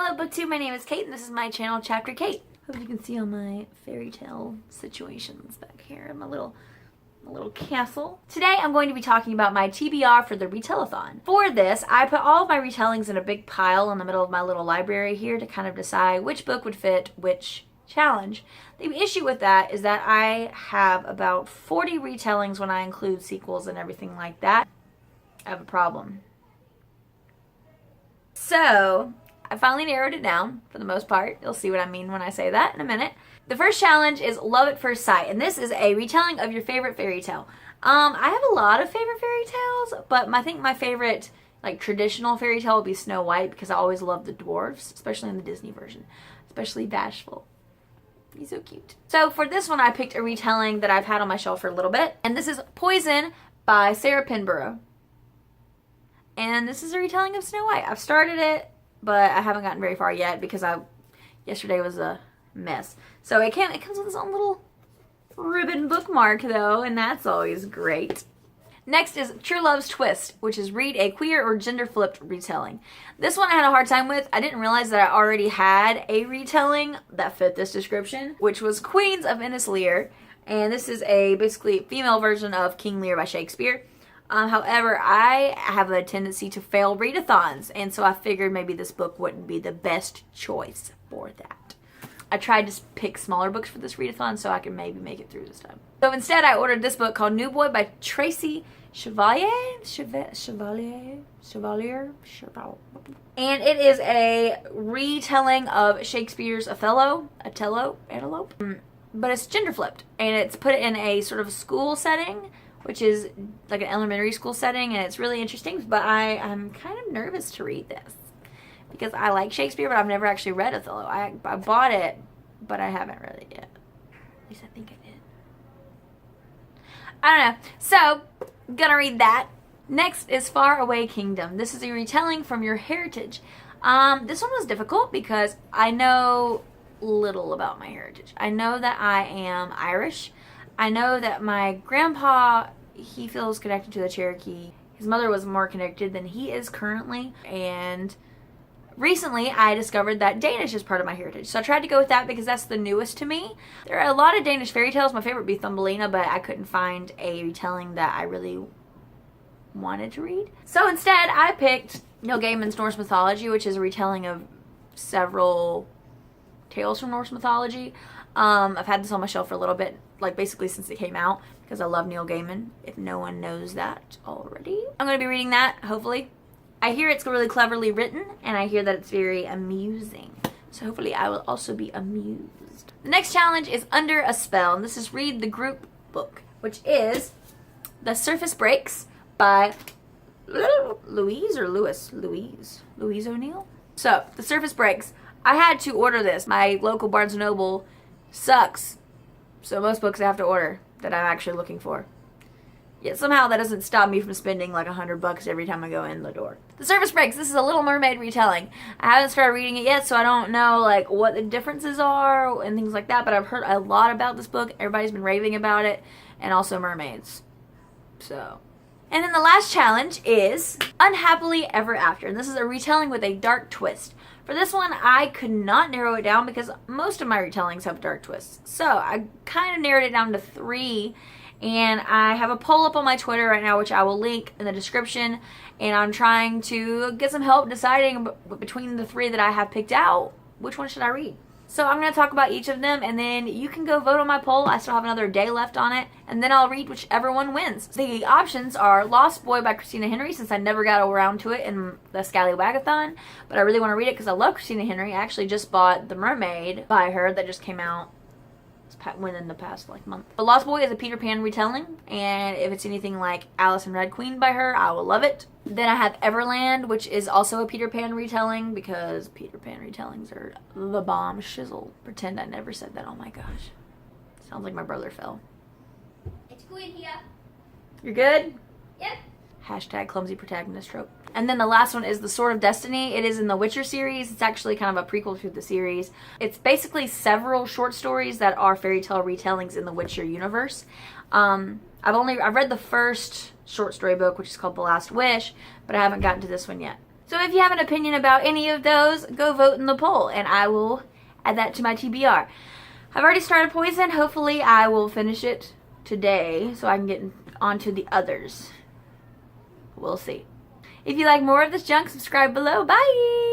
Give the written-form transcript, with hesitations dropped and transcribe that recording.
Hello BookTube, my name is Kate and this is my channel, Chapter Kate. Hope you can see all my fairy tale situations back here in my little castle. Today I'm going to be talking about my TBR for the Retell-A-Thon. For this, I put all of my retellings in a big pile in the middle of my little library here to kind of decide which book would fit which challenge. The issue with that is that I have about 40 retellings when I include sequels and everything like that. I have a problem. So I finally narrowed it down for the most part. You'll see what I mean when I say that in a minute. The first challenge is Love at First Sight, and this is a retelling of your favorite fairy tale. I have a lot of favorite fairy tales, but I think my favorite traditional fairy tale would be Snow White because I always love the dwarves, especially in the Disney version, especially Bashful. He's so cute. So for this one, I picked a retelling that I've had on my shelf for a little bit, and this is Poison by Sarah Pinborough. And this is a retelling of Snow White. I've started it, but I haven't gotten very far yet because yesterday was a mess. So it comes with its own little ribbon bookmark though, and that's always great. Next is True Love's Twist, which is read a queer or gender-flipped retelling. This one I had a hard time with. I didn't realize that I already had a retelling that fit this description, which was Queens of Innis Lear. And this is a basically female version of King Lear by Shakespeare. However, I have a tendency to fail readathons, and so I figured maybe this book wouldn't be the best choice for that. I tried to pick smaller books for this readathon so I could maybe make it through this time. So instead, I ordered this book called New Boy by Tracy Chevalier. And it is a retelling of Shakespeare's Othello, but it's gender flipped, and it's put in a sort of school setting, which is like an elementary school setting, and it's really interesting, but I'm kind of nervous to read this because I like Shakespeare, but I've never actually read Othello. I bought it, but I haven't read it yet. At least I think I did. I don't know. So, gonna read that. Next is Faraway Kingdom. This is a retelling from your heritage. This one was difficult because I know little about my heritage. I know that I am Irish. I know that my grandpa, he feels connected to the Cherokee. His mother was more connected than he is currently. And recently I discovered that Danish is part of my heritage. So I tried to go with that because that's the newest to me. There are a lot of Danish fairy tales. My favorite would be Thumbelina, but I couldn't find a retelling that I really wanted to read. So instead I picked Neil Gaiman's Norse Mythology, which is a retelling of several tales from Norse mythology. I've had this on my shelf for a little bit, basically since it came out, because I love Neil Gaiman, if no one knows that already. I'm going to be reading that, hopefully. I hear it's really cleverly written, and I hear that it's very amusing. So hopefully I will also be amused. The next challenge is Under a Spell, and this is read the group book, which is The Surface Breaks by Louise O'Neill. So, The Surface Breaks. I had to order this. My local Barnes & Noble sucks. So most books I have to order that I'm actually looking for. Yet somehow that doesn't stop me from spending $100 every time I go in the door. The Surface Breaks. This is a Little Mermaid retelling. I haven't started reading it yet, so I don't know what the differences are and things like that, but I've heard a lot about this book. Everybody's been raving about it, and also mermaids. So. And then the last challenge is Unhappily Ever After. And this is a retelling with a dark twist. For this one, I could not narrow it down because most of my retellings have dark twists. So I kind of narrowed it down to 3. And I have a poll up on my Twitter right now, which I will link in the description. And I'm trying to get some help deciding between the 3 that I have picked out, which one should I read. So I'm going to talk about each of them, and then you can go vote on my poll. I still have another day left on it, and then I'll read whichever one wins. The options are Lost Boy by Christina Henry, since I never got around to it in the Scallywag-a-thon, but I really want to read it because I love Christina Henry. I actually just bought The Mermaid by her that just came out within the past month. But Lost Boy is a Peter Pan retelling, and if it's anything like Alice and Red Queen by her, I will love it. Then I have Everland, which is also a Peter Pan retelling, because Peter Pan retellings are the bomb shizzle. Pretend I never said that. Oh my gosh. Sounds like my brother fell. It's good here. You're good? Yep. Hashtag clumsy protagonist trope. And then the last one is The Sword of Destiny. It is in the Witcher series. It's actually kind of a prequel to the series. It's basically several short stories that are fairy tale retellings in the Witcher universe. I've read the first short story book, which is called The Last Wish, but I haven't gotten to this one yet. So if you have an opinion about any of those, go vote in the poll, and I will add that to my TBR. I've already started Poison. Hopefully I will finish it today so I can get on to the others. We'll see. If you like more of this junk, subscribe below. Bye!